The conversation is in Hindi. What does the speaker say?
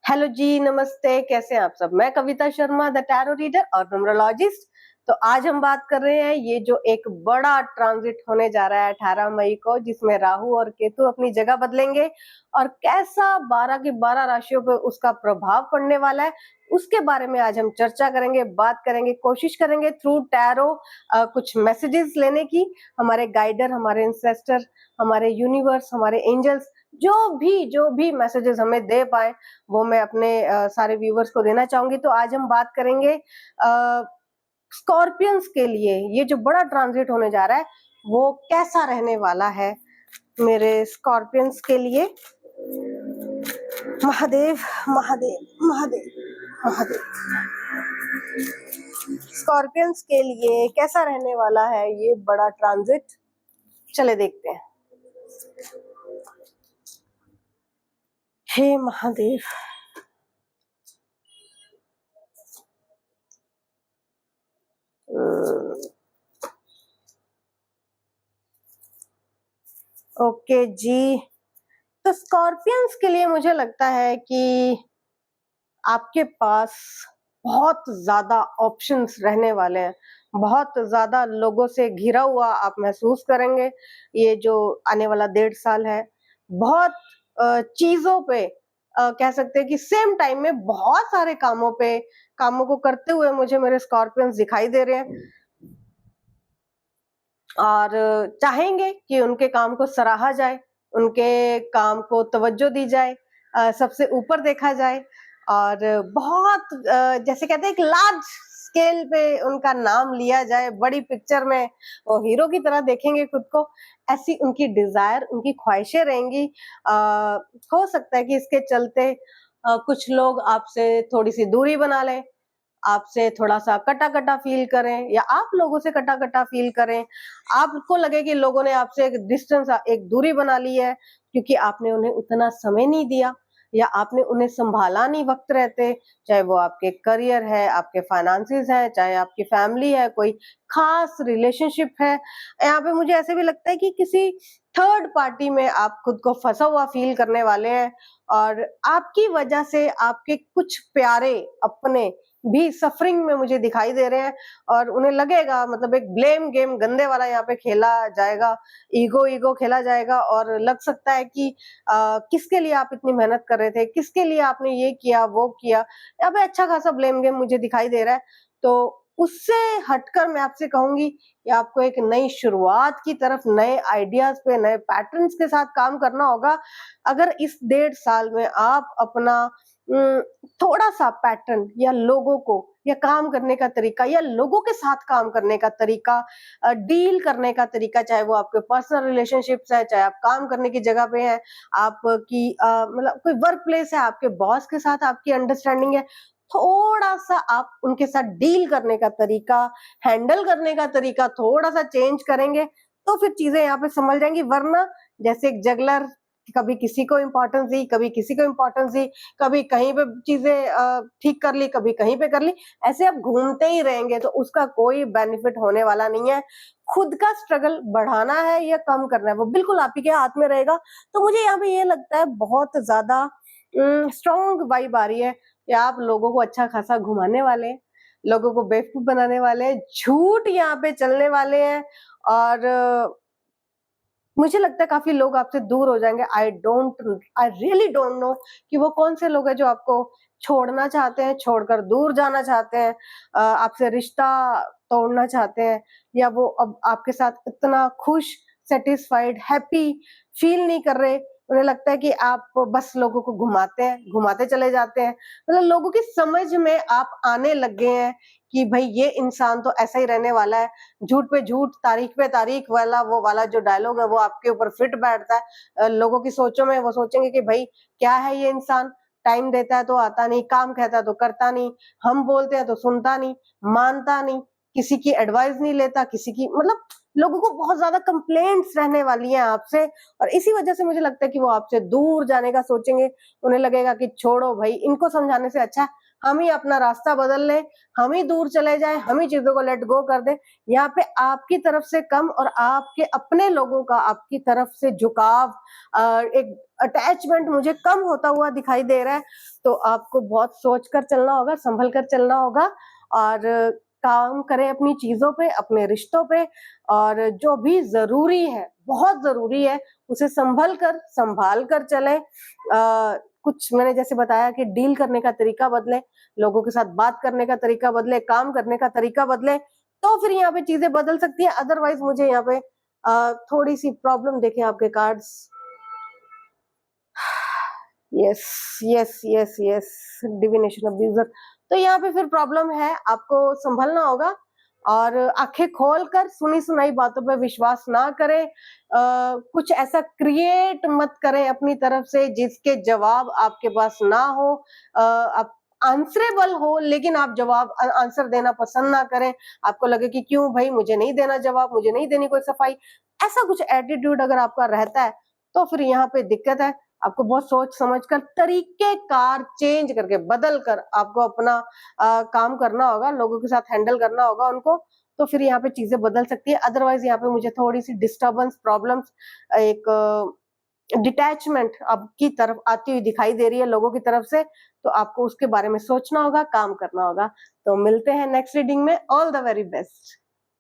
हेलो जी, नमस्ते, कैसे हैं आप सब? मैं Kavita Sharma the tarot reader और न्यूमरोलॉजिस्ट। तो आज हम बात कर रहे हैं ये जो एक बड़ा ट्रांजिट होने जा रहा है 18 मई को, जिसमें राहु और केतु अपनी जगह बदलेंगे और कैसा 12 की 12 राशियों पे उसका प्रभाव पड़ने वाला है, उसके बारे में आज हम चर्चा करेंगे, बात करेंगे, कोशिश करेंगे थ्रू टैरो कुछ मैसेजेस लेने की। हमारे गाइडर, हमारे इंसेस्टर, हमारे यूनिवर्स, हमारे एंजल्स जो भी मैसेजेस हमें दे पाए वो मैं अपने सारे व्यूवर्स को देना चाहूंगी। तो आज हम बात करेंगे स्कॉर्पियंस के लिए ये जो बड़ा ट्रांजिट होने जा रहा है वो कैसा रहने वाला है मेरे स्कॉर्पियंस के लिए। महादेव महादेव महादेव महादेव। स्कॉर्पियंस के लिए कैसा रहने वाला है ये बड़ा ट्रांजिट, चले देखते हैं। हे महादेव। ओके जी, तो स्कॉर्पियंस के लिए मुझे लगता है कि आपके पास बहुत ज्यादा ऑप्शंस रहने वाले हैं, बहुत ज्यादा लोगों से घिरा हुआ आप महसूस करेंगे। ये जो आने वाला 1.5 साल है, बहुत चीजों पे कह सकते हैं कि सेम टाइम में बहुत सारे कामों को करते हुए मुझे मेरे स्कॉर्पियंस दिखाई दे रहे हैं और चाहेंगे कि उनके काम को सराहा जाए, उनके काम को तवज्जो दी जाए, सबसे ऊपर देखा जाए और बहुत जैसे कहते हैं एक लार्ज स्केल पे उनका नाम लिया जाए, बड़ी पिक्चर में वो हीरो की तरह देखेंगे खुद को। ऐसी उनकी डिजायर, उनकी ख्वाहिशें रहेंगी। हो सकता है कि इसके चलते कुछ लोग आपसे थोड़ी सी दूरी बना लें, आपसे थोड़ा-सा कटा-कटा फ़ील करें या आप लोगों से कटा-कटा फ़ील करें। आपको लगे कि लोगों ने आपसे एक दूरी बना ली है क्योंकि आपने उन्हें उतना समय नहीं दिया या आपने उन्हें सँभाला नहीं वक़्त रहते, चाहे वो आपके करियर है, आपके फ़ाइनेंसेस हैं, चाहे आपकी फ़ैमिली है, कोई ख़ास रिलेशनशिप है। यहाँ पे मुझे ऐसे भी लगता है कि किसी थर्ड पार्टी में आप खुद को फँसा हुआ फ़ील करने वाले हैं और आपकी वजह से आपके कुछ प्यारे अपने भी सफरिंग में मुझे दिखाई दे रहे हैं और उन्हें लगेगा, मतलब एक ब्लेम गेम गंदे वाला यहाँ पे खेला जाएगा, ईगो खेला जाएगा और लग सकता है कि किसके लिए आप इतनी मेहनत कर रहे थे, किसके लिए आपने ये किया वो किया, यहाँ पे अच्छा खासा ब्लेम गेम मुझे दिखाई दे रहा है। तो उससे हटकर मैं आपसे कहूंगी कि आपको एक नई शुरुआत की तरफ, नए आइडियाज पे, नए पैटर्न्स के साथ काम करना होगा। अगर इस 1.5 साल में आप अपना थोड़ा-सा पैटर्न या लोगों को या काम करने का तरीका या लोगों के साथ काम करने का तरीका, डील करने का तरीका, चाहे वो आपके पर्सनल रिलेशनशिप्स है, चाहे आप काम करने की जगह पे हैं, आपकी मतलब कोई वर्क प्लेस है, आपके बॉस के साथ आपकी अंडरस्टैंडिंग है, थोड़ा-सा आप उनके साथ डील करने का तरीका, हैंडल करने का तरीका थोड़ा-सा चेंज करेंगे, तो फिर चीज़ें यहाँ पे संभल जाएँगी। वरना जैसे एक जगलर कभी किसी को इम्पोर्टेंस दी, कभी किसी को इम्पोर्टेंस दी, कभी कहीं पे चीज़ें ठीक कर ली, कभी कहीं पे कर ली, ऐसे आप घूमते ही रहेंगे तो उसका कोई बेनिफिट होने वाला नहीं है। खुद का स्ट्रगल बढ़ाना है या कम करना है, वो बिल्कुल आप ही के हाथ में रहेगा। तो मुझे यहाँ पे ये लगता है बहुत ज़्यादा स्ट्रॉन्ग वाइब आ रही है कि आप लोगों को अच्छा खासा घुमाने वाले हैं, लोगों को बेवकूफ बनाने वाले हैं, झूठ यहाँ पे चलने वाले हैं और मुझे लगता है काफ़ी लोग आपसे दूर हो जाएँगे। आई रियली डोंट नो कि वो कौन से लोग हैं जो आपको छोड़ना चाहते हैं, छोड़कर दूर जाना चाहते हैं, आपसे रिश्ता तोड़ना चाहते हैं या वो अब आपके साथ इतना खुश, सैटिस्फाइड, हैप्पी फ़ील नहीं कर रहे। उन्हें लगता है कि आप बस लोगों को घुमाते हैं, घुमाते चले जाते हैं। मतलब लोगों की समझ में आप आने लग गए हैं कि भई ये इंसान तो ऐसा ही रहने वाला है। झूठ पे झूठ, तारीख पे तारीख वाला वो वाला जो डायलॉग है वो आपके ऊपर फिट बैठता है। लोगों की सोचों में वो सोचेंगे कि भई क्या है ये इंसान, टाइम देता है तो आता नहीं, काम कहता है तो करता नहीं, हम बोलते हैं तो सुनता नहीं, मानता नहीं, किसी की एडवाइस नहीं लेता, किसी की मतलब लोगों को बहुत ज़्यादा कंप्लेंट्स रहने वाली हैं आपसे और इसी वजह से मुझे लगता है कि वो आपसे दूर जाने का सोचेंगे। उन्हें लगेगा कि छोड़ो भई, इनको समझाने से अच्छा है हम ही अपना रास्ता बदल लें, हम ही दूर चले जाएँ, हम ही चीज़ों को लेट गो कर दें। यहाँ पे आपकी तरफ से कम और आपके अपने लोगों का आपकी तरफ से झुकाव एक अटैचमेंट मुझे कम होता हुआ दिखाई दे रहा है। तो आपको बहुत सोच कर चलना होगा, संभल कर चलना होगा और काम करें अपनी चीज़ों पे, अपने रिश्तों पे और जो भी ज़रूरी है, बहुत ज़रूरी है, उसे सँभाल कर चलें। कुछ मैंने जैसे बताया कि डील करने का तरीका बदलें, लोगों के साथ बात करने का तरीका बदलें, काम करने का तरीका बदलें, तो फिर यहाँ पे चीज़ें बदल सकती हैं। अदरवाइज़ मुझे यहाँ पे थोड़ी-सी प्रॉब्लम देखें आपके cards. Yes, yes, yes, yes, divination abuser. तो यहाँ पे फिर प्रॉब्लम है, आपको सँभलना होगा और आँखें खोलकर सुनी-सुनाई बातों पे विश्वास ना करें। कुछ ऐसा क्रिएट मत करें अपनी तरफ से जिसके जवाब आपके पास ना हो। आप आंसरेबल हो लेकिन आप जवाब आंसर देना पसंद ना करें। आपको लगे कि क्यों भई मुझे नहीं देना जवाब, मुझे नहीं देनी कोई सफाई। ऐसा कुछ एटीट्यूड अगर आपका रहता है, तो फिर यहाँ पे दिक्कत है। आपको बहुत सोच समझ कर तरीकेकार चेंज करके बदल कर आपको अपना काम करना होगा, लोगों के साथ हैंडल करना होगा उनको, तो फिर यहाँ पे चीज़ें बदल सकती है। अदरवाइज़ यहाँ पे मुझे थोड़ी-सी डिस्टर्बेंस, प्रॉब्लम्स, एक डिटैचमेंट आपकी तरफ आती हुई दिखाई दे रही है लोगों की तरफ से, तो आपको उसके बारे में सोचना होगा, काम करना होगा। तो मिलते हैं नेक्स्ट रीडिंग में। All the very best.